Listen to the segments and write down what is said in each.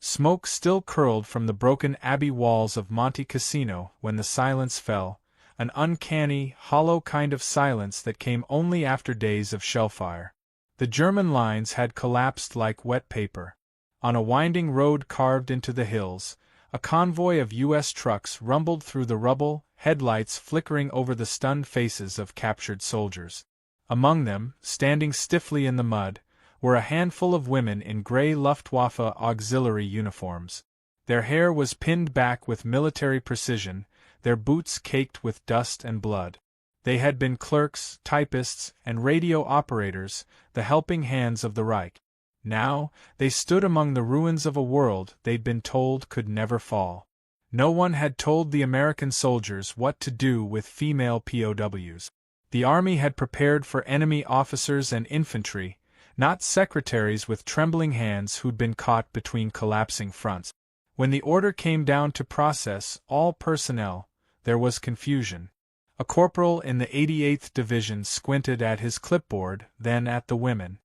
Smoke still curled from the broken abbey walls of Monte Cassino when the silence fell, an uncanny, hollow kind of silence that came only after days of shellfire. The German lines had collapsed like wet paper. On a winding road carved into the hills, a convoy of U.S. trucks rumbled through the rubble, headlights flickering over the stunned faces of captured soldiers. Among them, standing stiffly in the mud, were a handful of women in gray Luftwaffe auxiliary uniforms. Their hair was pinned back with military precision, their boots caked with dust and blood. They had been clerks, typists, and radio operators, the helping hands of the Reich. Now, they stood among the ruins of a world they'd been told could never fall. No one had told the American soldiers what to do with female POWs. The army had prepared for enemy officers and infantry, not secretaries with trembling hands who'd been caught between collapsing fronts. When the order came down to process all personnel, there was confusion. A corporal in the 88th Division squinted at his clipboard, then at the women.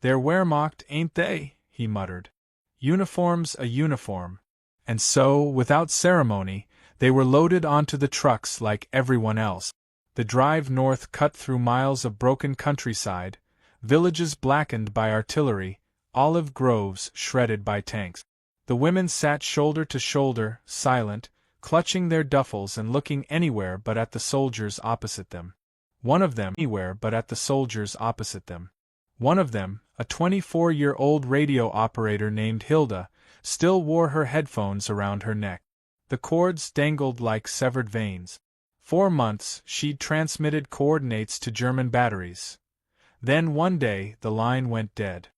"They're Wehrmacht, ain't they?" he muttered. "Uniform's a uniform." And so, without ceremony, they were loaded onto the trucks like everyone else. The drive north cut through miles of broken countryside, villages blackened by artillery, olive groves shredded by tanks. The women sat shoulder to shoulder, silent, clutching their duffels and looking anywhere but at the soldiers opposite them. One of them, a 24-year-old radio operator named Hilda, still wore her headphones around her neck. The cords dangled like severed veins. 4 months she'd transmitted coordinates to German batteries. Then one day the line went dead.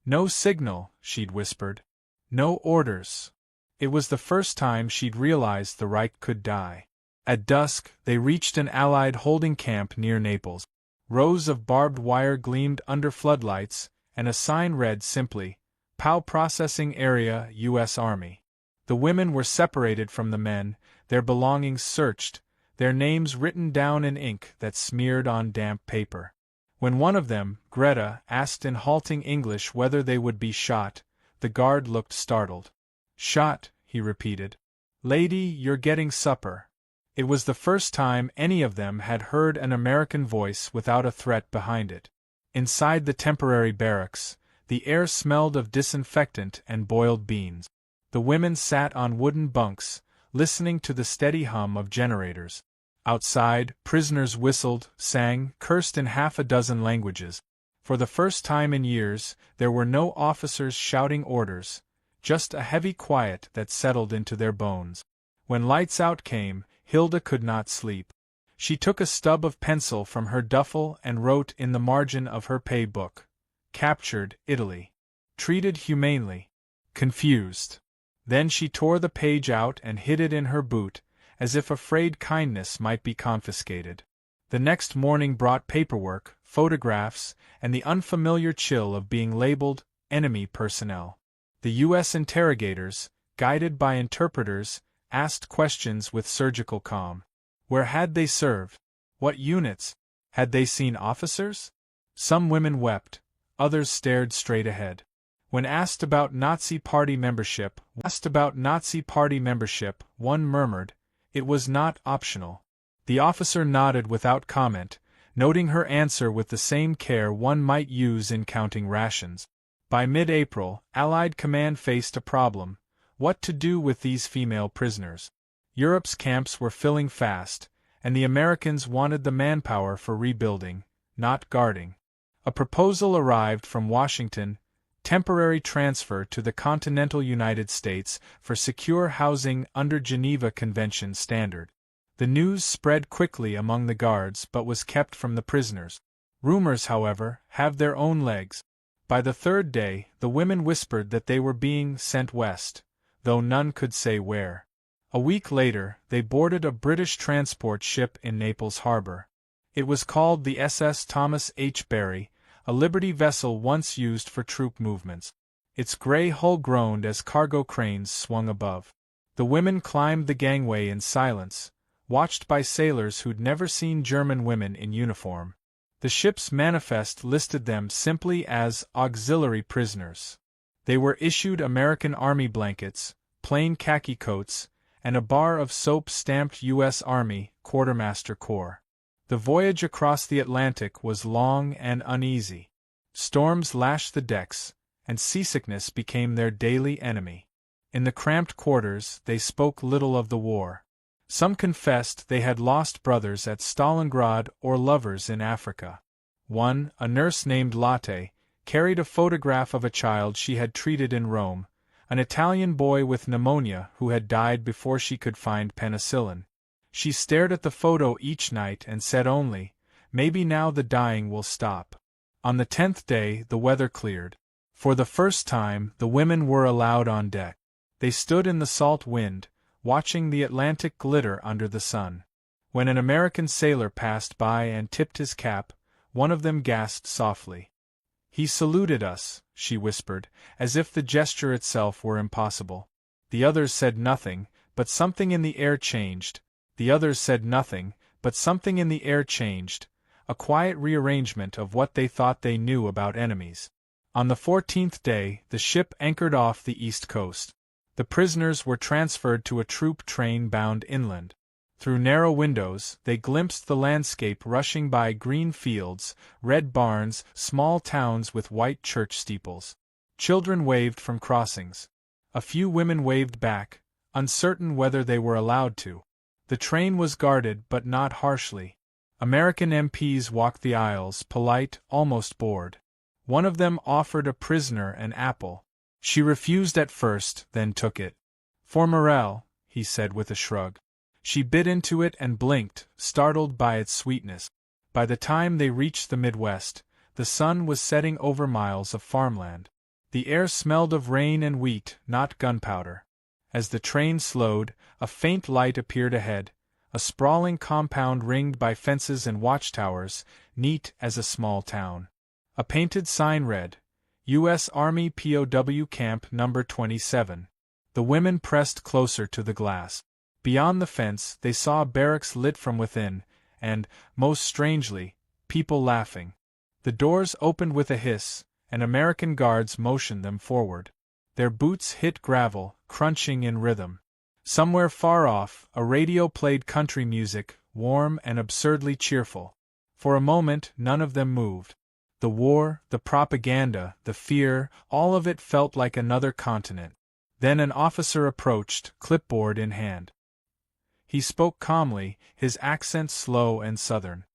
"No signal," she'd whispered. "No orders." It was the first time she'd realized the Reich could die. At dusk, they reached an Allied holding camp near Naples. Rows of barbed wire gleamed under floodlights, and a sign read simply, "POW Processing Area, U.S. Army." The women were separated from the men, their belongings searched, their names written down in ink that smeared on damp paper. When one of them, Greta, asked in halting English whether they would be shot, the guard looked startled. "Shot," he repeated. "Lady, you're getting supper." It was the first time any of them had heard an American voice without a threat behind it. Inside the temporary barracks, the air smelled of disinfectant and boiled beans. The women sat on wooden bunks, listening to the steady hum of generators. Outside, prisoners whistled, sang, cursed in half a dozen languages. For the first time in years, there were no officers shouting orders, just a heavy quiet that settled into their bones. When lights out came, Hilda could not sleep. She took a stub of pencil from her duffel and wrote in the margin of her pay book, "Captured, Italy. Treated humanely. Confused." Then she tore the page out and hid it in her boot, as if afraid kindness might be confiscated. The next morning brought paperwork, photographs, and the unfamiliar chill of being labeled enemy personnel. The U.S. interrogators, guided by interpreters, asked questions with surgical calm. Where had they served? What units? Had they seen officers? Some women wept, others stared straight ahead. When asked about Nazi Party membership, one murmured, it was not optional. The officer nodded without comment, noting her answer with the same care one might use in counting rations. By mid-April, Allied command faced a problem: what to do with these female prisoners. Europe's camps were filling fast, and the Americans wanted the manpower for rebuilding, not guarding. A proposal arrived from Washington: temporary transfer to the continental United States for secure housing under Geneva Convention standard. The news spread quickly among the guards but was kept from the prisoners. Rumors, however, have their own legs. By the third day, the women whispered that they were being sent west, though none could say where. A week later, they boarded a British transport ship in Naples harbor. It was called the SS Thomas H. Barry, a Liberty vessel once used for troop movements. Its gray hull groaned as cargo cranes swung above. The women climbed the gangway in silence, watched by sailors who'd never seen German women in uniform. The ship's manifest listed them simply as auxiliary prisoners. They were issued American Army blankets, plain khaki coats, and a bar of soap stamped U.S. Army, Quartermaster Corps. The voyage across the Atlantic was long and uneasy. Storms lashed the decks, and seasickness became their daily enemy. In the cramped quarters, they spoke little of the war. Some confessed they had lost brothers at Stalingrad or lovers in Africa. One, a nurse named Lotte, carried a photograph of a child she had treated in Rome, an Italian boy with pneumonia who had died before she could find penicillin. She stared at the photo each night and said only, "Maybe now the dying will stop." On the 10th day, the weather cleared. For the first time, the women were allowed on deck. They stood in the salt wind, watching the Atlantic glitter under the sun. When an American sailor passed by and tipped his cap, one of them gasped softly. "He saluted us," she whispered, as if the gesture itself were impossible. The others said nothing, but something in the air changed. The others said nothing, but something in the air changed, a quiet rearrangement of what they thought they knew about enemies. On the 14th day, the ship anchored off the east coast. The prisoners were transferred to a troop train bound inland. Through narrow windows, they glimpsed the landscape rushing by green fields, red barns, small towns with white church steeples. Children waved from crossings. A few women waved back, uncertain whether they were allowed to. The train was guarded, but not harshly. American MPs walked the aisles, polite, almost bored. One of them offered a prisoner an apple. She refused at first, then took it. "For Morel," he said with a shrug. She bit into it and blinked, startled by its sweetness. By the time they reached the Midwest, the sun was setting over miles of farmland. The air smelled of rain and wheat, not gunpowder. As the train slowed, a faint light appeared ahead, a sprawling compound ringed by fences and watchtowers, neat as a small town. A painted sign read, U.S. Army POW Camp No. 27. The women pressed closer to the glass. Beyond the fence, they saw barracks lit from within, and, most strangely, people laughing. The doors opened with a hiss, and American guards motioned them forward. Their boots hit gravel, crunching in rhythm. Somewhere far off, a radio played country music, warm and absurdly cheerful. For a moment, none of them moved. The war, the propaganda, the fear, all of it felt like another continent. Then an officer approached, clipboard in hand. He spoke calmly, his accent slow and southern.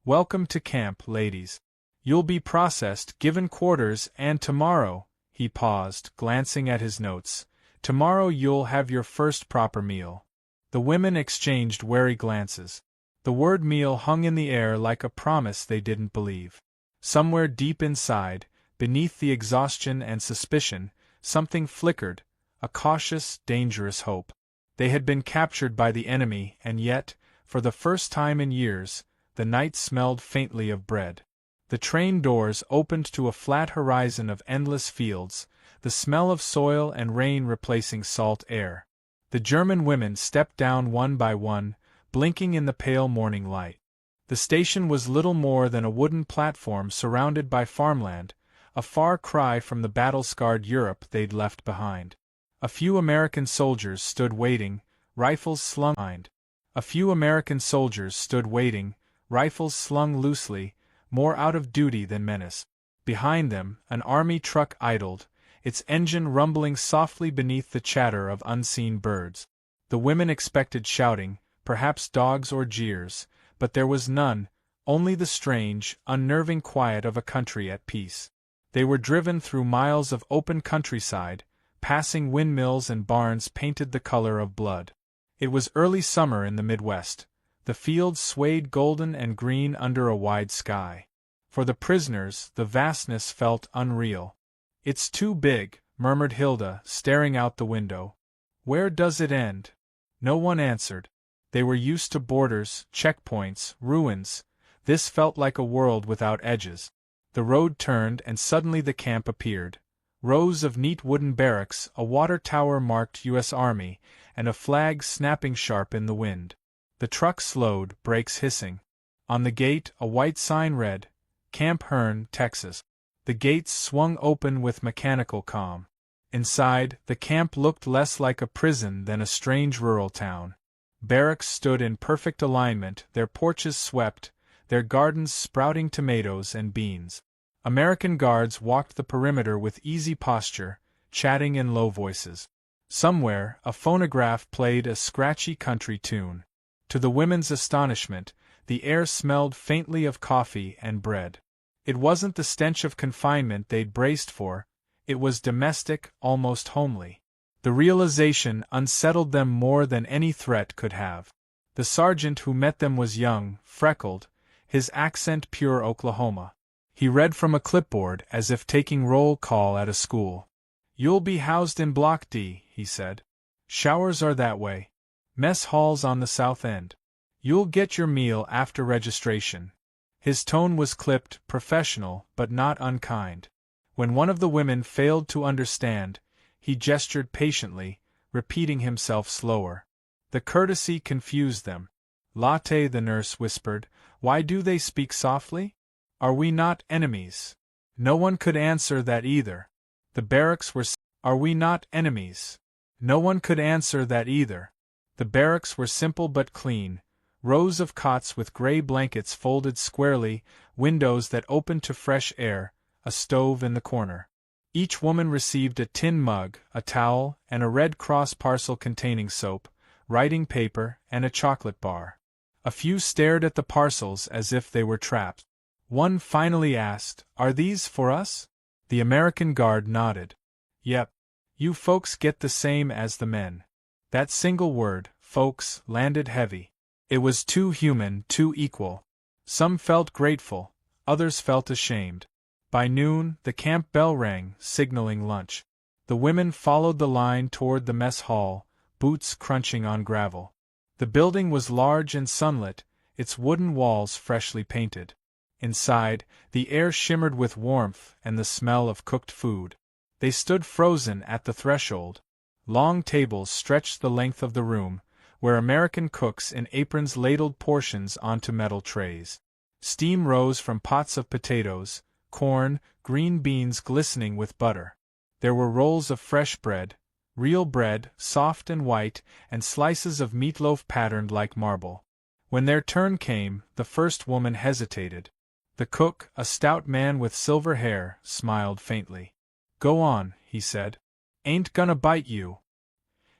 "Welcome to camp, ladies. You'll be processed, given quarters, and tomorrow," he paused, glancing at his notes, "tomorrow you'll have your first proper meal." The women exchanged wary glances. The word meal hung in the air like a promise they didn't believe. Somewhere deep inside, beneath the exhaustion and suspicion, something flickered, a cautious, dangerous hope. They had been captured by the enemy, and yet, for the first time in years, the night smelled faintly of bread. The train doors opened to a flat horizon of endless fields, the smell of soil and rain replacing salt air. The German women stepped down one by one, blinking in the pale morning light. The station was little more than a wooden platform surrounded by farmland, a far cry from the battle-scarred Europe they'd left behind. A few American soldiers stood waiting, rifles slung behind. A few American soldiers stood waiting, rifles slung loosely, more out of duty than menace. Behind them, an army truck idled, its engine rumbling softly beneath the chatter of unseen birds. The women expected shouting, perhaps dogs or jeers, but there was none, only the strange, unnerving quiet of a country at peace. They were driven through miles of open countryside, passing windmills and barns painted the color of blood. It was early summer in the Midwest. The fields swayed golden and green under a wide sky. For the prisoners, the vastness felt unreal. "It's too big," murmured Hilda, staring out the window. "Where does it end?" No one answered. They were used to borders, checkpoints, ruins. This felt like a world without edges. The road turned and suddenly the camp appeared. Rows of neat wooden barracks, a water tower marked U.S. Army, and a flag snapping sharp in the wind. The truck slowed, brakes hissing. On the gate, a white sign read, Camp Hearn, Texas. The gates swung open with mechanical calm. Inside, the camp looked less like a prison than a strange rural town. Barracks stood in perfect alignment, their porches swept, their gardens sprouting tomatoes and beans. American guards walked the perimeter with easy posture, chatting in low voices. Somewhere, a phonograph played a scratchy country tune. To the women's astonishment, the air smelled faintly of coffee and bread. It wasn't the stench of confinement they'd braced for, it was domestic, almost homely. The realization unsettled them more than any threat could have. The sergeant who met them was young, freckled, his accent pure Oklahoma. He read from a clipboard as if taking roll call at a school. "You'll be housed in Block D," he said. "Showers are that way. Mess hall's on the south end. You'll get your meal after registration." His tone was clipped, professional, but not unkind. When one of the women failed to understand, he gestured patiently, repeating himself slower. The courtesy confused them. "Latte," the nurse whispered, "why do they speak softly? Are we not enemies?" No one could answer that either. The barracks were "Are we not enemies?" No one could answer that either. The barracks were simple but clean, rows of cots with gray blankets folded squarely, windows that opened to fresh air, a stove in the corner. Each woman received a tin mug, a towel, and a Red Cross parcel containing soap, writing paper, and a chocolate bar. A few stared at the parcels as if they were traps. One finally asked, "Are these for us?" The American guard nodded. "Yep. You folks get the same as the men." That single word, folks, landed heavy. It was too human, too equal. Some felt grateful, others felt ashamed. By noon, the camp bell rang, signaling lunch. The women followed the line toward the mess hall, boots crunching on gravel. The building was large and sunlit, its wooden walls freshly painted. Inside, the air shimmered with warmth and the smell of cooked food. They stood frozen at the threshold. Long tables stretched the length of the room, where American cooks in aprons ladled portions onto metal trays. Steam rose from pots of potatoes, corn, green beans glistening with butter. There were rolls of fresh bread, real bread, soft and white, and slices of meatloaf patterned like marble. When their turn came, the first woman hesitated. The cook, a stout man with silver hair, smiled faintly. "Go on," he said. "Ain't gonna bite you."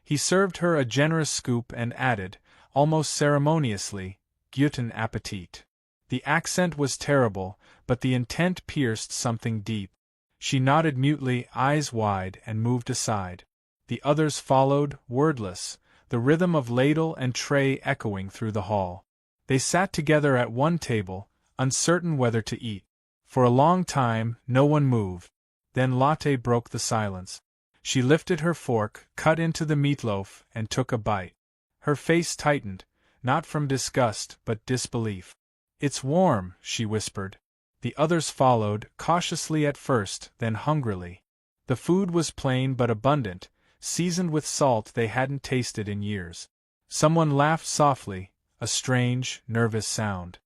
He served her a generous scoop and added, almost ceremoniously, "Guten Appetit." The accent was terrible, but the intent pierced something deep. She nodded mutely, eyes wide, and moved aside. The others followed, wordless, the rhythm of ladle and tray echoing through the hall. They sat together at one table, uncertain whether to eat. For a long time, no one moved. Then Latte broke the silence. She lifted her fork, cut into the meatloaf, and took a bite. Her face tightened, not from disgust but disbelief. "It's warm," she whispered. The others followed, cautiously at first, then hungrily. The food was plain but abundant, seasoned with salt they hadn't tasted in years. Someone laughed softly, a strange, nervous sound.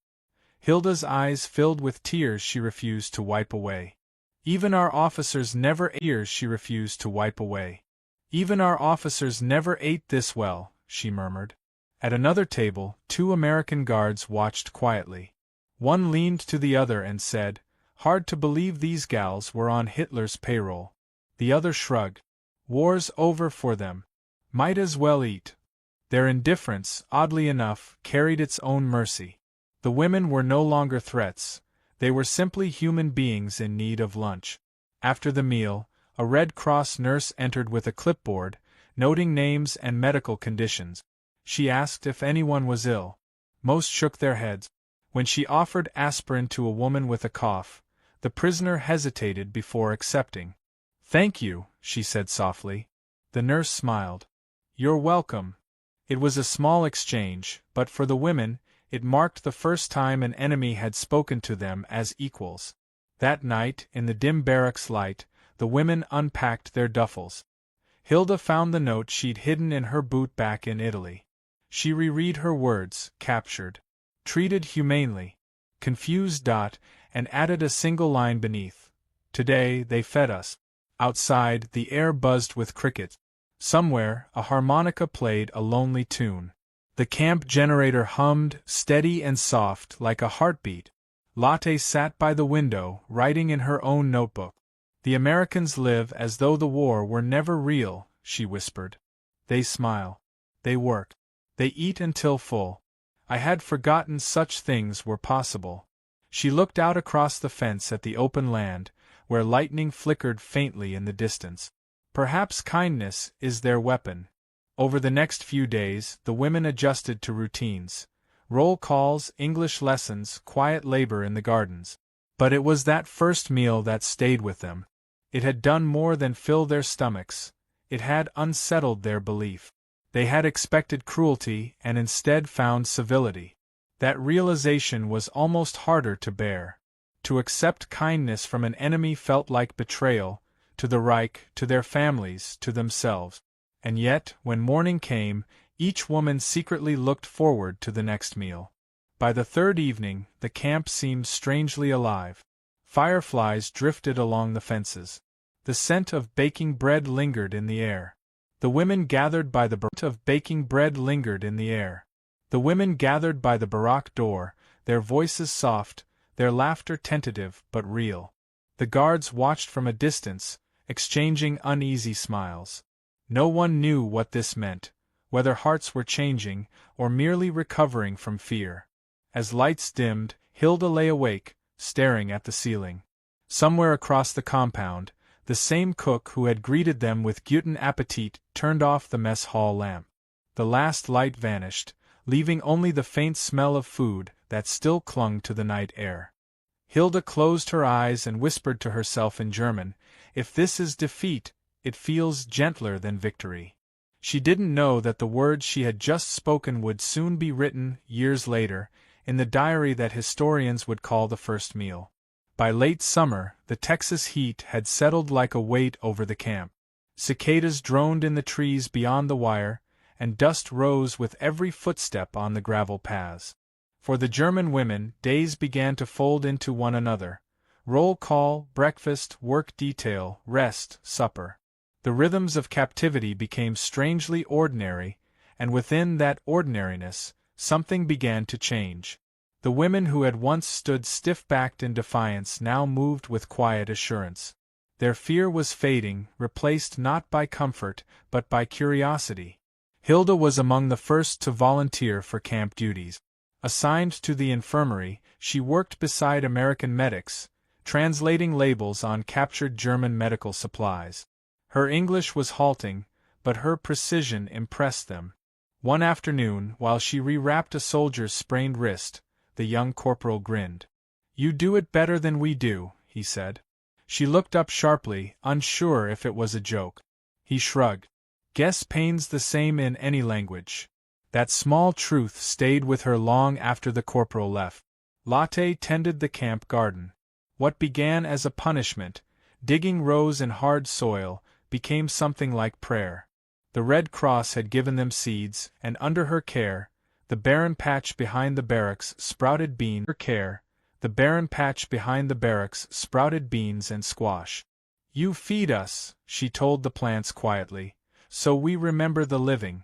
Hilda's eyes filled with tears she refused to wipe away. "Even our officers never ate," she refused to wipe away. "Even our officers never ate this well," she murmured. At another table, two American guards watched quietly. One leaned to the other and said, "Hard to believe these gals were on Hitler's payroll." The other shrugged. "War's over for them. Might as well eat." Their indifference, oddly enough, carried its own mercy. The women were no longer threats. They were simply human beings in need of lunch. After the meal, a Red Cross nurse entered with a clipboard, noting names and medical conditions. She asked if anyone was ill. Most shook their heads. When she offered aspirin to a woman with a cough, the prisoner hesitated before accepting. "Thank you," she said softly. The nurse smiled. "You're welcome." It was a small exchange, but for the women, it marked the first time an enemy had spoken to them as equals. That night, in the dim barracks light, the women unpacked their duffels. Hilda found the note she'd hidden in her boot back in Italy. She reread her words, captured, treated humanely, confused. And added a single line beneath. "Today they fed us." Outside, the air buzzed with crickets. Somewhere, a harmonica played a lonely tune. The camp generator hummed, steady and soft, like a heartbeat. Lotte sat by the window, writing in her own notebook. "The Americans live as though the war were never real," she whispered. "They smile. They work. They eat until full. I had forgotten such things were possible." She looked out across the fence at the open land, where lightning flickered faintly in the distance. Perhaps kindness is their weapon. Over the next few days, the women adjusted to routines. Roll calls, English lessons, quiet labor in the gardens. But it was that first meal that stayed with them. It had done more than fill their stomachs. It had unsettled their belief. They had expected cruelty and instead found civility. That realization was almost harder to bear. To accept kindness from an enemy felt like betrayal, to the Reich, to their families, to themselves. And yet, when morning came, each woman secretly looked forward to the next meal. By the third evening, the camp seemed strangely alive. Fireflies drifted along the fences. The scent of baking bread lingered in the air. The women gathered by the barack door, their voices soft, their laughter tentative but real. The guards watched from a distance, exchanging uneasy smiles. No one knew what this meant, whether hearts were changing, or merely recovering from fear. As lights dimmed, Hilda lay awake, staring at the ceiling. Somewhere across the compound, the same cook who had greeted them with guten Appetit turned off the mess hall lamp. The last light vanished, leaving only the faint smell of food that still clung to the night air. Hilda closed her eyes and whispered to herself in German, "If this is defeat, it feels gentler than victory." She didn't know that the words she had just spoken would soon be written, years later, in the diary that historians would call the first meal. By late summer, the Texas heat had settled like a weight over the camp. Cicadas droned in the trees beyond the wire, and dust rose with every footstep on the gravel paths. For the German women, days began to fold into one another. Roll call, breakfast, work detail, rest, supper. The rhythms of captivity became strangely ordinary, and within that ordinariness, something began to change. The women who had once stood stiff-backed in defiance now moved with quiet assurance. Their fear was fading, replaced not by comfort, but by curiosity. Hilda was among the first to volunteer for camp duties. Assigned to the infirmary, she worked beside American medics, translating labels on captured German medical supplies. Her English was halting, but her precision impressed them. One afternoon, while she rewrapped a soldier's sprained wrist, the young corporal grinned. "You do it better than we do," he said. She looked up sharply, unsure if it was a joke. He shrugged. "Guess pain's the same in any language." That small truth stayed with her long after the corporal left. Lotte tended the camp garden. What began as a punishment, digging rows in hard soil, became something like prayer. The Red Cross had given them seeds, and under her care, the barren patch behind the barracks sprouted beans and squash. "You feed us," she told the plants quietly, "so we remember the living."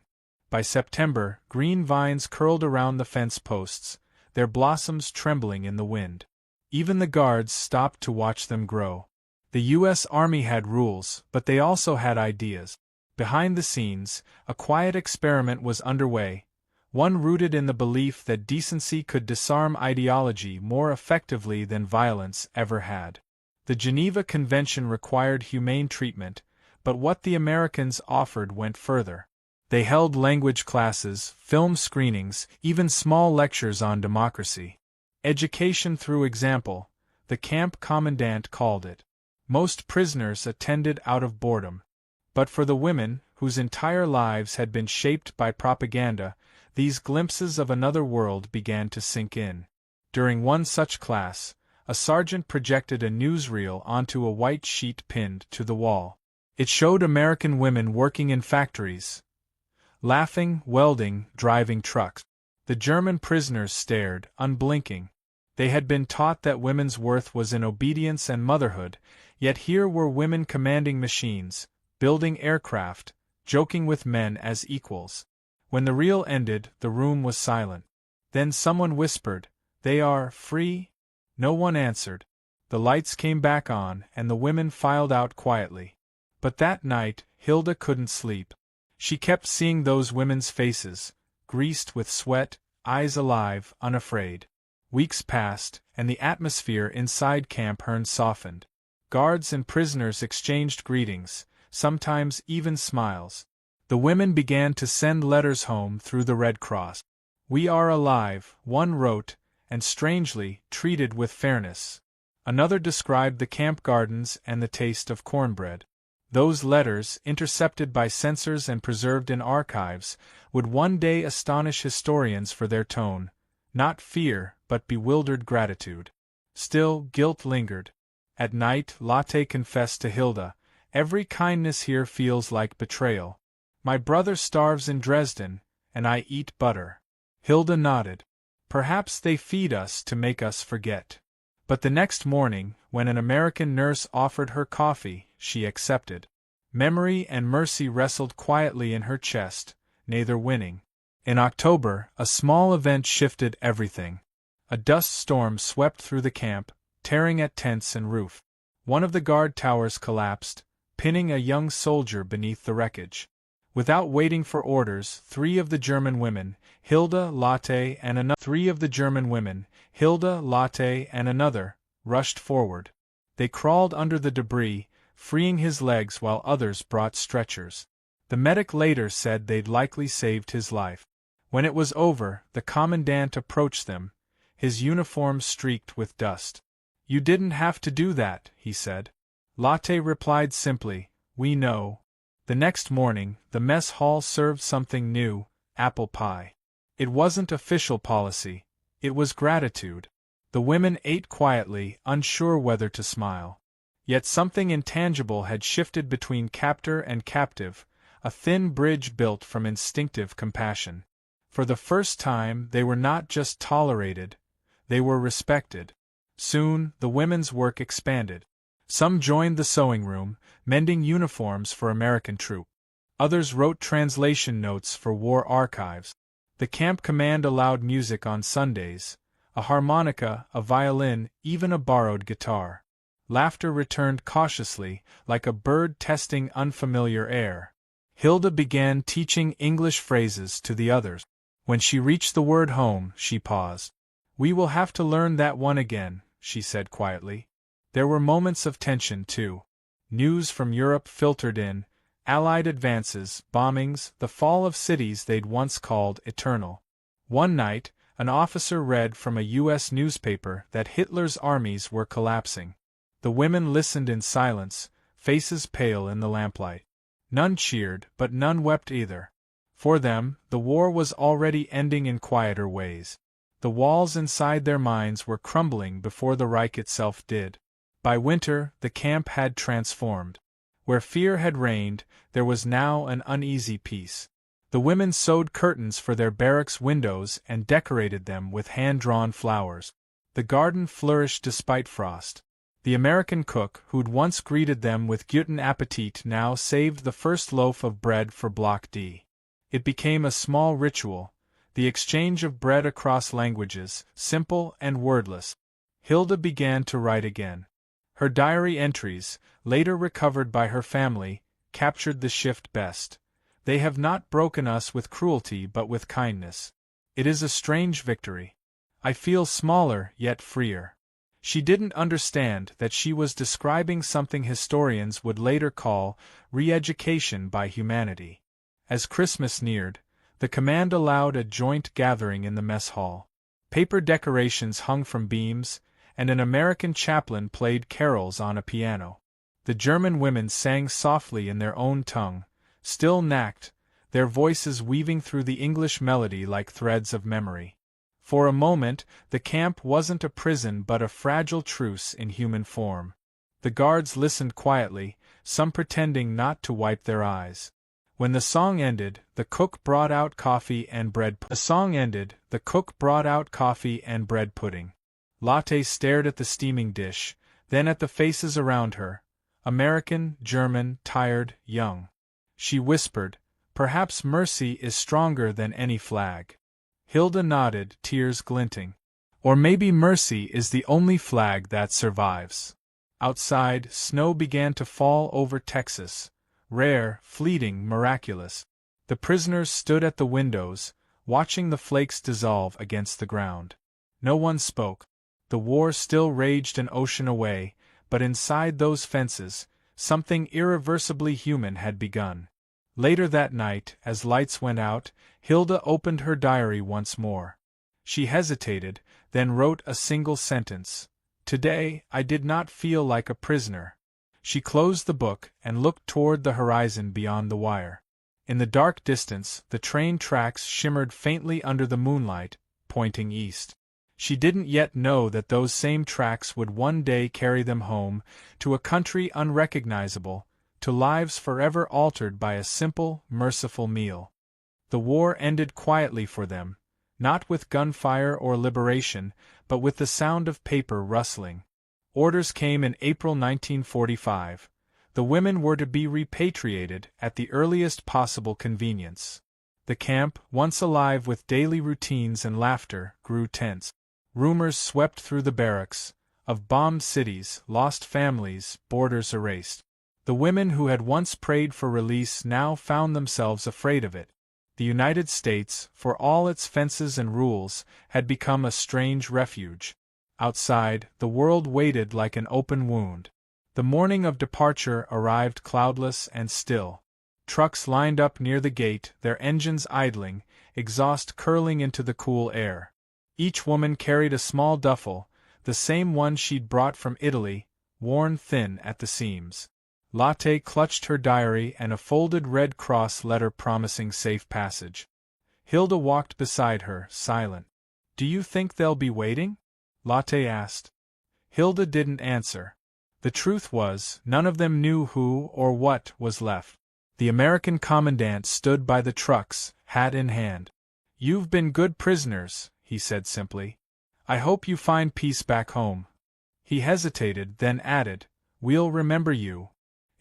By September, green vines curled around the fence posts, their blossoms trembling in the wind. Even the guards stopped to watch them grow. The U.S. Army had rules, but they also had ideas. Behind the scenes, a quiet experiment was underway, one rooted in the belief that decency could disarm ideology more effectively than violence ever had. The Geneva Convention required humane treatment, but what the Americans offered went further. They held language classes, film screenings, even small lectures on democracy. Education through example, the camp commandant called it. Most prisoners attended out of boredom. But for the women, whose entire lives had been shaped by propaganda, these glimpses of another world began to sink in. During one such class, a sergeant projected a newsreel onto a white sheet pinned to the wall. It showed American women working in factories, laughing, welding, driving trucks. The German prisoners stared, unblinking. They had been taught that women's worth was in obedience and motherhood, Yet here were women commanding machines, building aircraft, joking with men as equals. When the reel ended, the room was silent. Then someone whispered, "They are free?" No one answered. The lights came back on, and the women filed out quietly. But that night, Hilda couldn't sleep. She kept seeing those women's faces, greased with sweat, eyes alive, unafraid. Weeks passed, and the atmosphere inside Camp Hearn softened. Guards and prisoners exchanged greetings, sometimes even smiles. The women began to send letters home through the Red Cross. "We are alive," one wrote, and strangely, treated with fairness. Another described the camp gardens and the taste of cornbread. Those letters, intercepted by censors and preserved in archives, would one day astonish historians for their tone, not fear, but bewildered gratitude. Still, guilt lingered. At night, Lotte confessed to Hilda, "Every kindness here feels like betrayal. My brother starves in Dresden, and I eat butter." Hilda nodded. "Perhaps they feed us to make us forget." But the next morning, when an American nurse offered her coffee, she accepted. Memory and mercy wrestled quietly in her chest, neither winning. In October, a small event shifted everything. A dust storm swept through the camp, tearing at tents and roof. One of the guard towers collapsed, pinning a young soldier beneath the wreckage. Without waiting for orders, three of the German women, Hilda, Lotte, and another, rushed forward. They crawled under the debris, freeing his legs while others brought stretchers. The medic later said they'd likely saved his life. When it was over, the commandant approached them, his uniform streaked with dust. "You didn't have to do that," he said. Lotte replied simply, "We know." The next morning, the mess hall served something new, apple pie. It wasn't official policy, it was gratitude. The women ate quietly, unsure whether to smile. Yet something intangible had shifted between captor and captive, a thin bridge built from instinctive compassion. For the first time, they were not just tolerated, they were respected. Soon, the women's work expanded. Some joined the sewing room, mending uniforms for American troops. Others wrote translation notes for war archives. The camp command allowed music on Sundays, a harmonica, a violin, even a borrowed guitar. Laughter returned cautiously, like a bird testing unfamiliar air. Hilda began teaching English phrases to the others. When she reached the word home, she paused. "We will have to learn that one again," she said quietly. There were moments of tension, too. News from Europe filtered in, Allied advances, bombings, the fall of cities they'd once called eternal. One night, an officer read from a U.S. newspaper that Hitler's armies were collapsing. The women listened in silence, faces pale in the lamplight. None cheered, but none wept either. For them, the war was already ending in quieter ways. The walls inside their minds were crumbling before the Reich itself did. By winter, the camp had transformed. Where fear had reigned, there was now an uneasy peace. The women sewed curtains for their barracks windows and decorated them with hand-drawn flowers. The garden flourished despite frost. The American cook, who'd once greeted them with Guten Appetit, now saved the first loaf of bread for Block D. It became a small ritual, the exchange of bread across languages, simple and wordless. Hilda began to write again. Her diary entries, later recovered by her family, captured the shift best. "They have not broken us with cruelty but with kindness. It is a strange victory. I feel smaller yet freer." She didn't understand that she was describing something historians would later call re-education by humanity. As Christmas neared, the command allowed a joint gathering in the mess hall. Paper decorations hung from beams, and an American chaplain played carols on a piano. The German women sang softly in their own tongue, still knacked, their voices weaving through the English melody like threads of memory. For a moment, the camp wasn't a prison but a fragile truce in human form. The guards listened quietly, some pretending not to wipe their eyes. When the song ended, the cook brought out coffee and bread pudding. Lotte stared at the steaming dish, then at the faces around her, American, German, tired, young. She whispered, "Perhaps mercy is stronger than any flag." Hilda nodded, tears glinting. "Or maybe mercy is the only flag that survives." Outside, snow began to fall over Texas. Rare, fleeting, miraculous. The prisoners stood at the windows, watching the flakes dissolve against the ground. No one spoke. The war still raged an ocean away, but inside those fences, something irreversibly human had begun. Later that night, as lights went out, Hilda opened her diary once more. She hesitated, then wrote a single sentence. "Today, I did not feel like a prisoner." She closed the book and looked toward the horizon beyond the wire. In the dark distance, the train tracks shimmered faintly under the moonlight, pointing east. She didn't yet know that those same tracks would one day carry them home, to a country unrecognizable, to lives forever altered by a simple, merciful meal. The war ended quietly for them, not with gunfire or liberation, but with the sound of paper rustling. Orders came in April 1945. The women were to be repatriated at the earliest possible convenience. The camp, once alive with daily routines and laughter, grew tense. Rumors swept through the barracks, of bombed cities, lost families, borders erased. The women who had once prayed for release now found themselves afraid of it. The United States, for all its fences and rules, had become a strange refuge. Outside, the world waited like an open wound. The morning of departure arrived cloudless and still. Trucks lined up near the gate, their engines idling, exhaust curling into the cool air. Each woman carried a small duffel, the same one she'd brought from Italy, worn thin at the seams. Lotte clutched her diary and a folded Red Cross letter promising safe passage. Hilda walked beside her, silent. "Do you think they'll be waiting?" Lotte asked. Hilda didn't answer. The truth was, none of them knew who or what was left. The American commandant stood by the trucks, hat in hand. "You've been good prisoners," he said simply. "I hope you find peace back home." He hesitated, then added, "We'll remember you."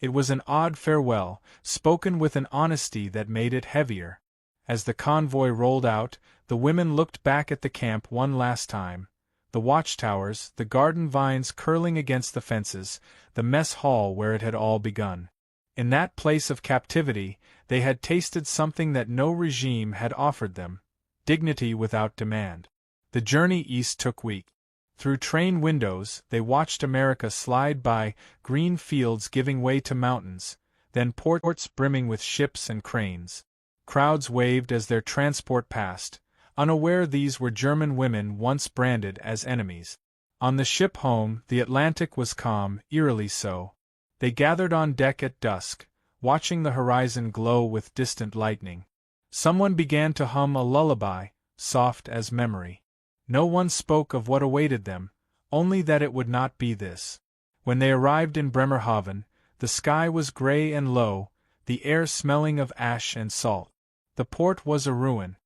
It was an odd farewell, spoken with an honesty that made it heavier. As the convoy rolled out, the women looked back at the camp one last time. The watchtowers, the garden vines curling against the fences, the mess hall where it had all begun. In that place of captivity, they had tasted something that no regime had offered them: dignity without demand. The journey east took weeks. Through train windows, they watched America slide by, green fields giving way to mountains, then ports brimming with ships and cranes. Crowds waved as their transport passed, unaware these were German women once branded as enemies. On the ship home, the Atlantic was calm, eerily so. They gathered on deck at dusk, watching the horizon glow with distant lightning. Someone began to hum a lullaby, soft as memory. No one spoke of what awaited them, only that it would not be this. When they arrived in Bremerhaven, the sky was gray and low, the air smelling of ash and salt. The port was a ruin.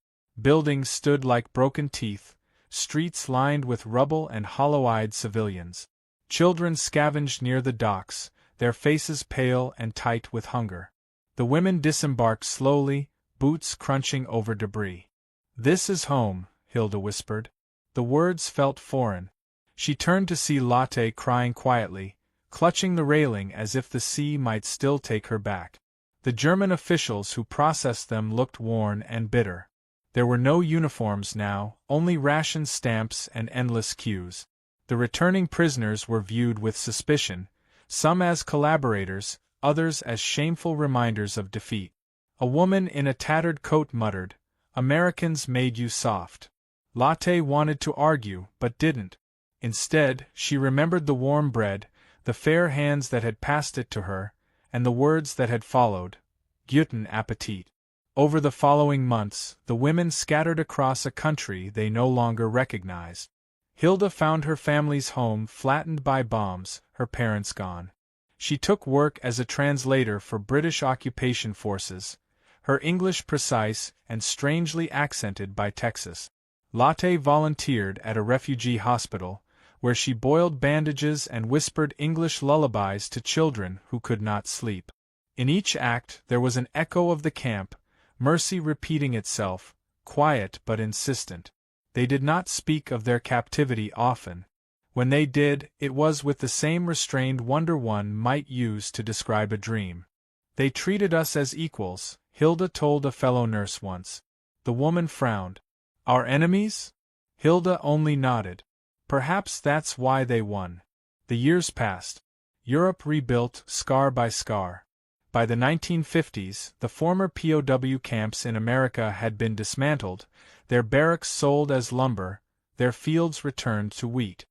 Buildings stood like broken teeth, streets lined with rubble and hollow-eyed civilians. Children scavenged near the docks, their faces pale and tight with hunger. The women disembarked slowly, boots crunching over debris. "This is home," Hilda whispered. The words felt foreign. She turned to see Lotte crying quietly, clutching the railing as if the sea might still take her back. The German officials who processed them looked worn and bitter. There were no uniforms now, only ration stamps and endless queues. The returning prisoners were viewed with suspicion, some as collaborators, others as shameful reminders of defeat. A woman in a tattered coat muttered, "Americans made you soft." Lotte wanted to argue, but didn't. Instead, she remembered the warm bread, the fair hands that had passed it to her, and the words that had followed, "Guten Appetit." Over the following months, the women scattered across a country they no longer recognized. Hilda found her family's home flattened by bombs, her parents gone. She took work as a translator for British occupation forces, her English precise and strangely accented by Texas. Lotte volunteered at a refugee hospital, where she boiled bandages and whispered English lullabies to children who could not sleep. In each act there was an echo of the camp, mercy repeating itself, quiet but insistent. They did not speak of their captivity often. When they did, it was with the same restrained wonder one might use to describe a dream. They treated us as equals, Hilda told a fellow nurse once. The woman frowned. Our enemies? Hilda only nodded. Perhaps that's why they won. The years passed. Europe rebuilt, scar by scar. By the 1950s, the former POW camps in America had been dismantled, their barracks sold as lumber, their fields returned to wheat.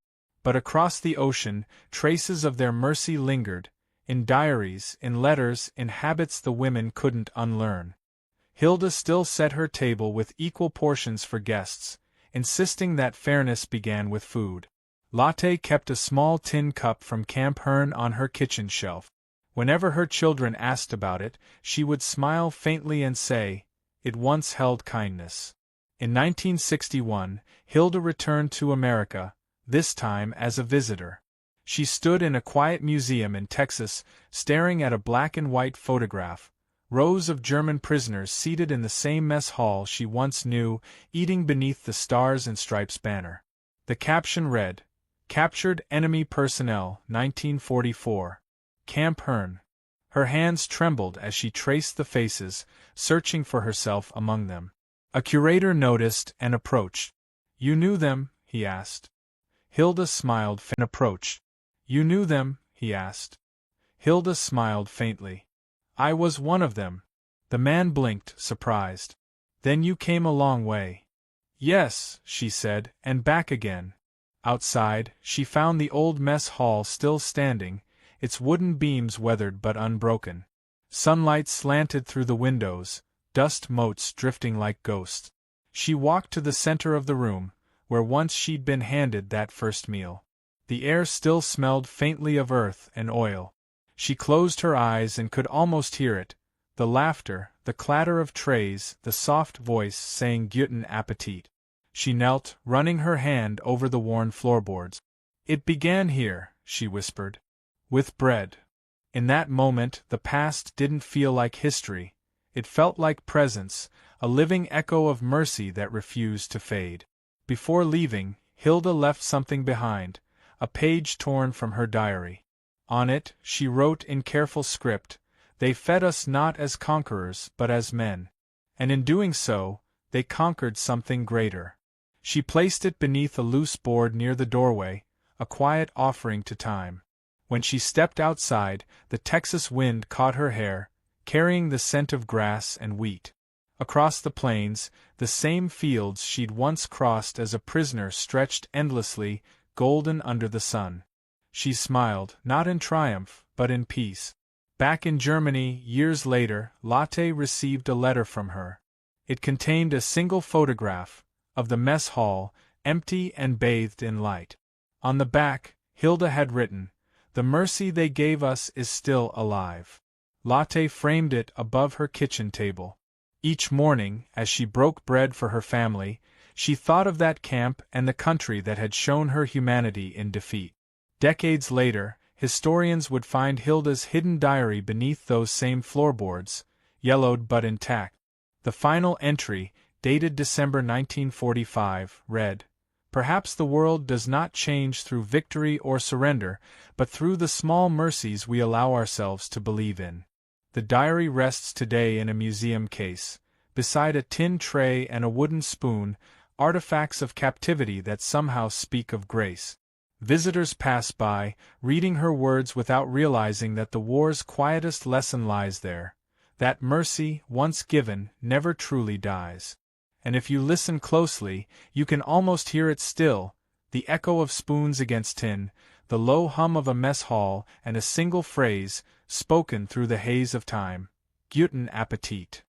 But across the ocean, traces of their mercy lingered, in diaries, in letters, in habits the women couldn't unlearn. Hilda still set her table with equal portions for guests, insisting that fairness began with food. Lotte kept a small tin cup from Camp Hearn on her kitchen shelf. Whenever her children asked about it, she would smile faintly and say, "It once held kindness." In 1961, Hilda returned to America, this time as a visitor. She stood in a quiet museum in Texas, staring at a black-and-white photograph, rows of German prisoners seated in the same mess hall she once knew, eating beneath the Stars and Stripes banner. The caption read, "Captured Enemy Personnel, 1944. Camp Hearn." Her hands trembled as she traced the faces, searching for herself among them. A curator noticed and approached. "You knew them?" he asked. Hilda smiled and approached. "You knew them?" he asked. Hilda smiled faintly. "I was one of them." The man blinked, surprised. "Then you came a long way." "Yes," she said, "and back again." Outside, she found the old mess hall still standing, its wooden beams weathered but unbroken. Sunlight slanted through the windows, dust motes drifting like ghosts. She walked to the center of the room, where once she'd been handed that first meal. The air still smelled faintly of earth and oil. She closed her eyes and could almost hear it, the laughter, the clatter of trays, the soft voice saying Guten Appetit. She knelt, running her hand over the worn floorboards. "It began here," she whispered. "With bread." In that moment the past didn't feel like history, it felt like presence, a living echo of mercy that refused to fade. Before leaving, Hilda left something behind, a page torn from her diary. On it, she wrote in careful script, "They fed us not as conquerors but as men. And in doing so, they conquered something greater." She placed it beneath a loose board near the doorway, a quiet offering to time. When she stepped outside, the Texas wind caught her hair, carrying the scent of grass and wheat. Across the plains, the same fields she'd once crossed as a prisoner stretched endlessly, golden under the sun. She smiled, not in triumph, but in peace. Back in Germany, years later, Lotte received a letter from her. It contained a single photograph, of the mess hall, empty and bathed in light. On the back, Hilda had written, "The mercy they gave us is still alive." Lotte framed it above her kitchen table. Each morning, as she broke bread for her family, she thought of that camp and the country that had shown her humanity in defeat. Decades later, historians would find Hilda's hidden diary beneath those same floorboards, yellowed but intact. The final entry, dated December 1945, read, "Perhaps the world does not change through victory or surrender, but through the small mercies we allow ourselves to believe in." The diary rests today in a museum case, beside a tin tray and a wooden spoon, artifacts of captivity that somehow speak of grace. Visitors pass by, reading her words without realizing that the war's quietest lesson lies there, that mercy, once given, never truly dies. And if you listen closely, you can almost hear it still, the echo of spoons against tin, the low hum of a mess hall, and a single phrase, spoken through the haze of time, "Guten Appetit."